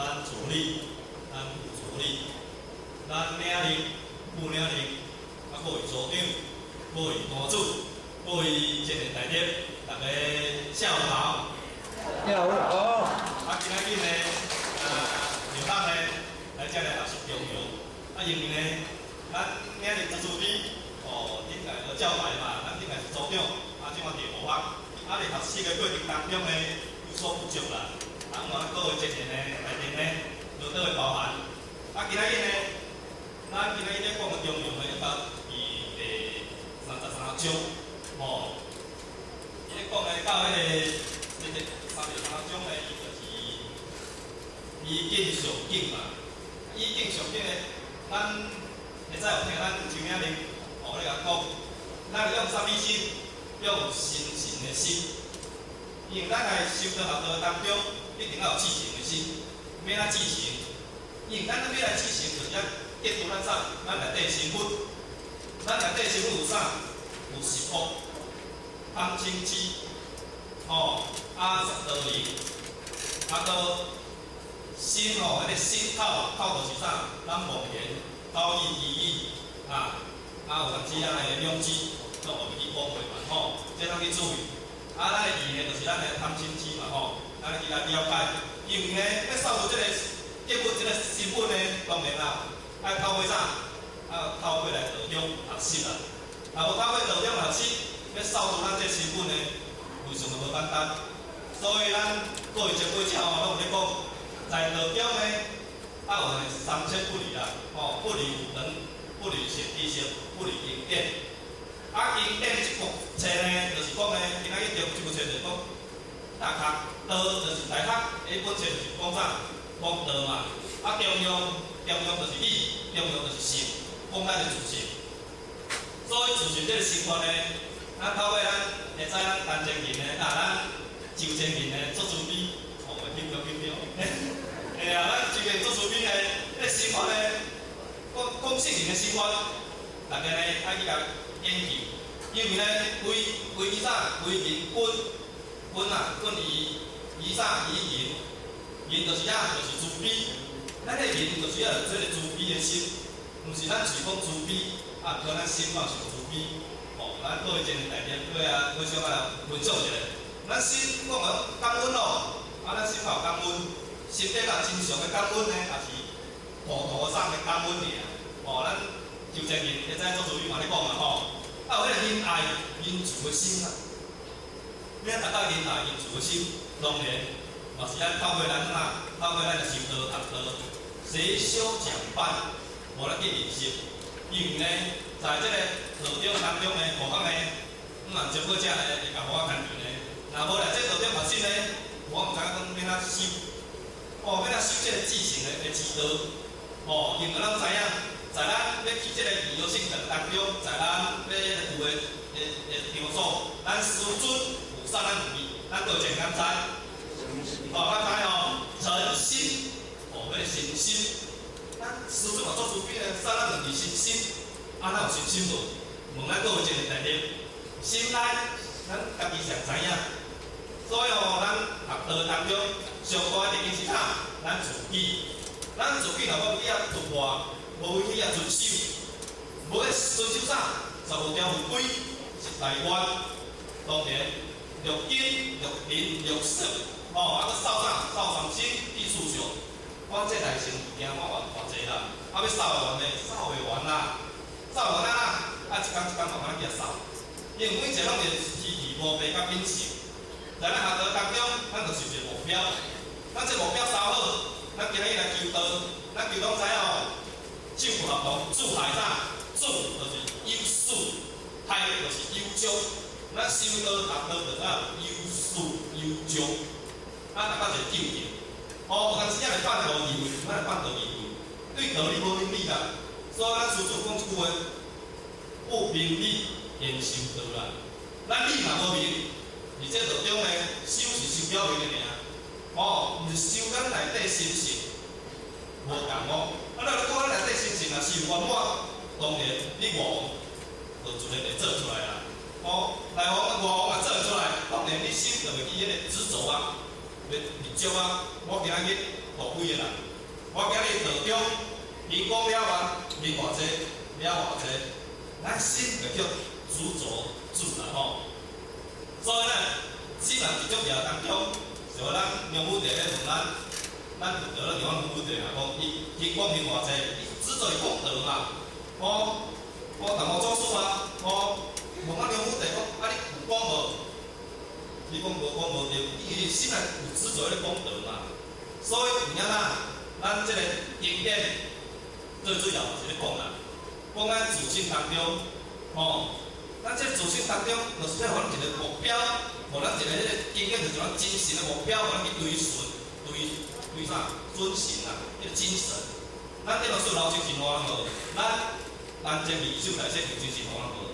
咱助理、咱副助理、咱领领、副领领，啊，各位组长、各位班主、各位前面台点，大家下午好。下午好。啊，今仔日呢，刘当呢来这里也是重要。啊，因为呢，咱领领自助理应该都教牌嘛，咱应该是组长，啊，即马地无法。啊，伫读书的过程当中呢，有所不足啦。啊，我各位前面呢，内面呢，都都会包含。啊，今仔日呢，咱今仔日咧讲的重要呢，一到第33章，伊咧讲的到迄个33章呢，伊就是意境上境嘛。意境上境呢，咱会使有听咱周领领咧甲讲，咱用啥物心？用深信的心。因为咱来修道学道当中，一定要有至诚的心。要哪至诚？因为咱要来至诚，就是要结合咱啥？咱内底身份。咱内底身份有啥？有10福、贪嗔痴、十道理，到心迄个心口就是啥？咱妄言、口意、意义有当时咱的两知。拢互去误会嘛这通去注意。咱的义呢，就是咱的贪嗔痴嘛咱去来了解。因为呢，要扫除这个结婚这个身份呢，当然啦，要透过啥？透过来道中学习啦。无透过道中学习，要扫除咱这身份呢，为什么无简单？所以咱各位前辈者拢有咧讲，在道中呢，有三七不离啦，不离五伦，不离贤弟贤，不离经典。经典这部册呢，就是讲呢，今仔日这部册就是讲大学道，就是大学一本册就是讲啥？讲道嘛。中庸就是义，中庸就是信，讲咱的自信。所以自信这个生活呢，咱透过咱会知咱陈前人呢，咱周前人呢做主笔，紧张。咱周前做主笔呢，这生活呢，讲圣人的生活，大家呢爱去甲研究，因为呢，为伊啥？为人君以啥？以人就是就是慈悲。咱个人就是要有这个慈悲的心，毋是咱是讲慈悲，叫咱心嘛是慈悲。咱各位前面大家互相分享一下，咱心讲感恩咱心有感恩，心底若真常的感恩呢，也是妥上的感恩尔。咱就前面会知做主语嘛咧讲嘛有迄个仁爱、仁慈的心要达到仁爱、仁慈的心，当然嘛是咱透过咱透过咱的修道学道，洗小讲办，无咱去认识。因为呢，在这个道中当中呢，何况呢，前辈者呢会甲我牵连呢。若无来这道中学习呢，我毋知影讲要哪修，要哪修这个至诚的之道。因为咱知影。在咱要去这个旅游性质当中，在咱要有的场所，咱师尊有啥咱有意，咱都真敢知。敢知诚心，迄个诚心。咱师尊嘛做主笔呢，啥咱就是诚心。哪有诚心无？问咱各位前面台点，心内咱家己上知影。所以咱学道当中上大一定是啥？咱自己，咱自己若要去突破。无为去遵守，无咧遵守啥？15条违规是内冤，当然欲紧欲仁欲顺，搁扫啥？扫三心必事上。我这内心惊我偌济啦，要扫完呢，扫袂完啦，扫完啦，一工慢慢去扫。因为每一个拢是支持无白甲秉承，在咱学道当中，咱就是一个目标，咱这目标扫好，咱今日来求道，咱求道知守护合同，主害啥？主就是优秀，害就是优忠。咱修道学道就是优秀优忠，大家就记住。有当时也来办道义会，咱来办道义会，对道理无明理啦。所以咱师祖讲一句话：不明理言修道啦。咱理若无明，而这道中呢，修是修表面的尔，毋是修咱内底心性。无共咱讲咱内底心情若是有圆满，当然你外王就自然会做出来啦。内王做出来，当然你心就会去迄个执着要立足我今仔日大几个人。我今日道中，人讲了人偌济，了偌济，咱心就叫主做主啦吼。所以呢，心人伫足业当中，像咱杨武德咧问咱就得了地方杨武德啊，讲伊讲人偌济，伊之所以讲道嘛，我同我做事啊，问我杨武德讲，啊你有讲无？你讲无对，伊心内有执着咧讲道嘛。所以有影咱即个经典最主要是咧讲啦，讲咱自信当中，咱即个自信当中，就是要互咱一个目标，互咱一个迄个经典就是咱精神的目标，互咱去追寻、追啥？遵循啦，迄个精神。咱这老师老精神好人无？咱前面手来说有精神好人无？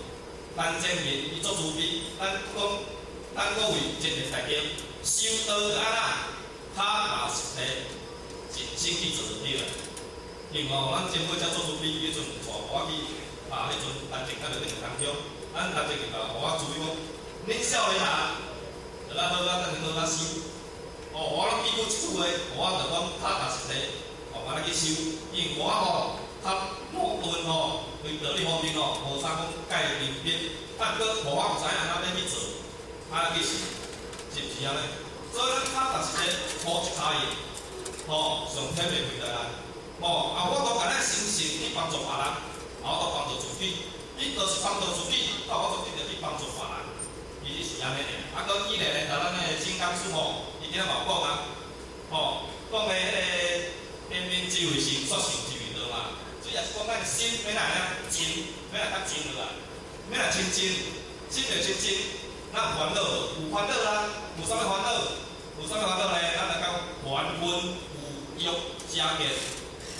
咱前面伊做主笔，咱各位前面大家修道就安那，脚踏实地，尽心去做就对啦。另外，咱前尾才做主笔，迄阵带我去迄阵单程较着顶当中，咱单程就甲我注意讲，恁少年啊，就咱好咱好咱修。我拢记住即句话，我就讲脚踏实地，安尼去修。因为我较矛盾对道理方面无啥讲介明白，但佫无我毋知影安怎要去做。安尼去是毋是安尼？所以咱脚踏实地，铺一骹印，上天袂亏待咱。我都甲咱心性去帮助别人，我都帮助自己。你就是帮助自己，我就一定去帮助别人。伊是安尼的。佫以前咧，咱的新讲师伊今仔嘛有讲啊，讲的迄个天命智慧是说性智慧道嘛，主要是讲咱心要来静，要来较静落来，要来清净，心要清净。咱有烦恼，有烦恼啦，有啥物烦恼？有啥物烦恼咧？咱来讲还分有欲加减，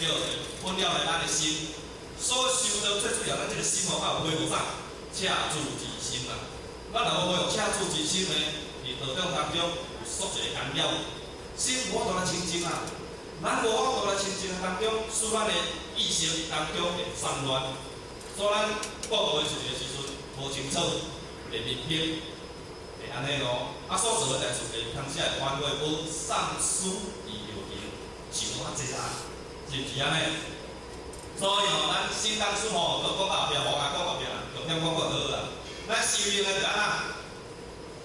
对，分了咧咱的心。所修道最主要，咱这个心要有恢复啥？恰住其心啦。咱若无恢复恰住其心咧，伫道中当中有束一个干扰，心无法度来清净啊。咱无法度来清净当中，使咱的意识当中会散乱。所以咱报告的时阵无清楚，袂明白。安尼咯，所做诶代志袂通写反悔，无丧失而有行，想较济啦，是毋是安尼？所以咱新当初就讲后壁，我甲讲后壁，重点讲过好啦。咱修行诶就安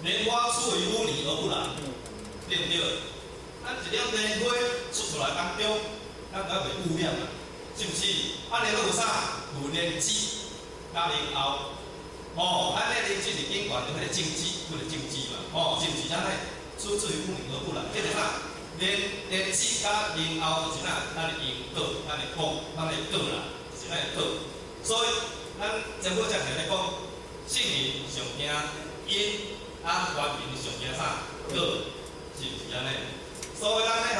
那，莲花出于污泥而不染，对不对？咱一粒莲花出出来当中，咱才袂污染啊，是毋是？莲花有啥？有莲子甲莲藕。咱咧灵智是境界，就迄个正知，迄个正知嘛，是毋是咱咧出自于污泥而不染？迄个啥？莲子甲莲藕就是咱的因果，咱的果，咱的果啦，是咱的果。所以咱前尾才来咧讲，圣人上惊因，原人上惊啥？果，是毋是安尼？所以咱咧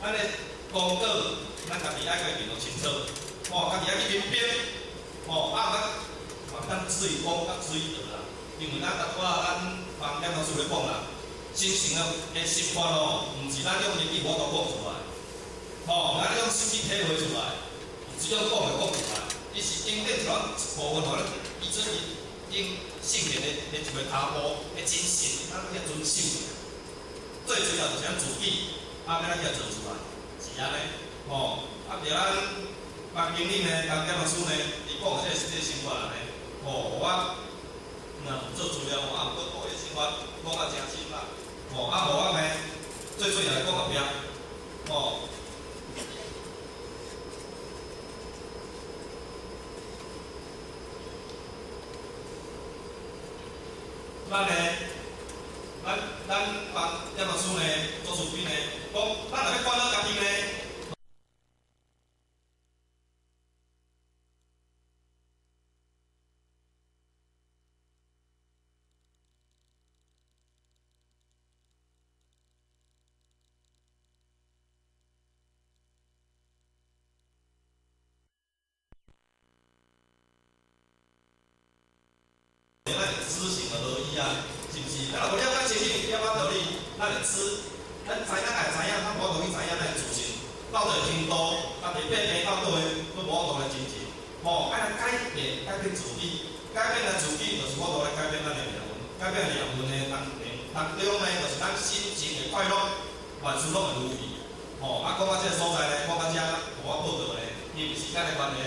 咱的功果，咱家己爱家己弄清楚，家己爱去明白，咱注意讲，较注意着啦，因为咱房间老师咧讲啦，心情的习惯毋是咱用言语我都讲出来，咱用身体体会出来，只有讲就讲出来，伊是经典一部分，互咱依准因圣人的一个脚步的精神，咱去遵守。最主要就是咱自己，要咱去做出来，是安尼，别咱班经理呢，当点老师呢，伊讲的这个生活呢。我做资料，有搁做迄生活讲啊诚深啦，无我呢，最主要来讲后壁，咱帮叶老师呢做出品呢，讲咱若要管好家己呢。知行合一啊，是毋是？咱若无了解清楚，了解道理，咱会知，咱知影来知影，咱无法度去知影咱会自信，到着程度，啊，袂变变到倒去，佫无法度来前进。爱来改变自己，改变咱自己，就是我度来改变咱的命运，改变命运的当中呢，就是咱心情会快乐，万事拢会如意。啊，讲到这个所在咧，我感觉互我报道咧，因为时间的关系，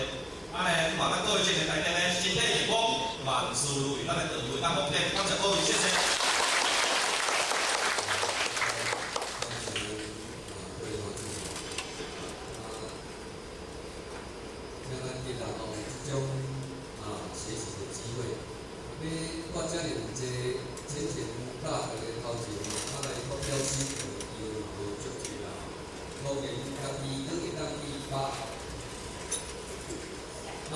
呢，麻烦各位青年大家咧，身体健康，万事如意，咱来道会当红点，感谢各位，谢谢。让咱今日吼这种学习的机会，要发展人这前前大学的头前，来发表新的机会无足济啦。目前家己都会当去把，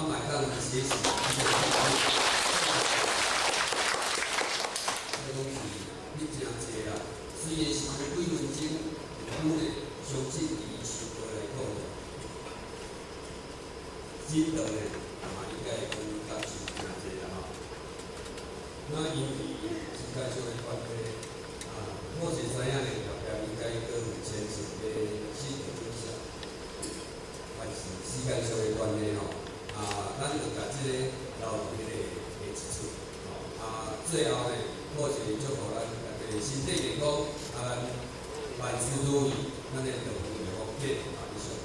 买当学习这东西你真济啦，虽然是几分钟，拄咧相信伊收过来讲。真的呢，应该讲感受真济啦吼。那因为时间上的关系，我是知影呢，大家应该都有坚持要新的分享，但是时间上的关系吼，咱就把这个留伫迄个下一处，最后呢，我是祝福咱大家身体健康，咱万事如意，咱的道路会福建，以上。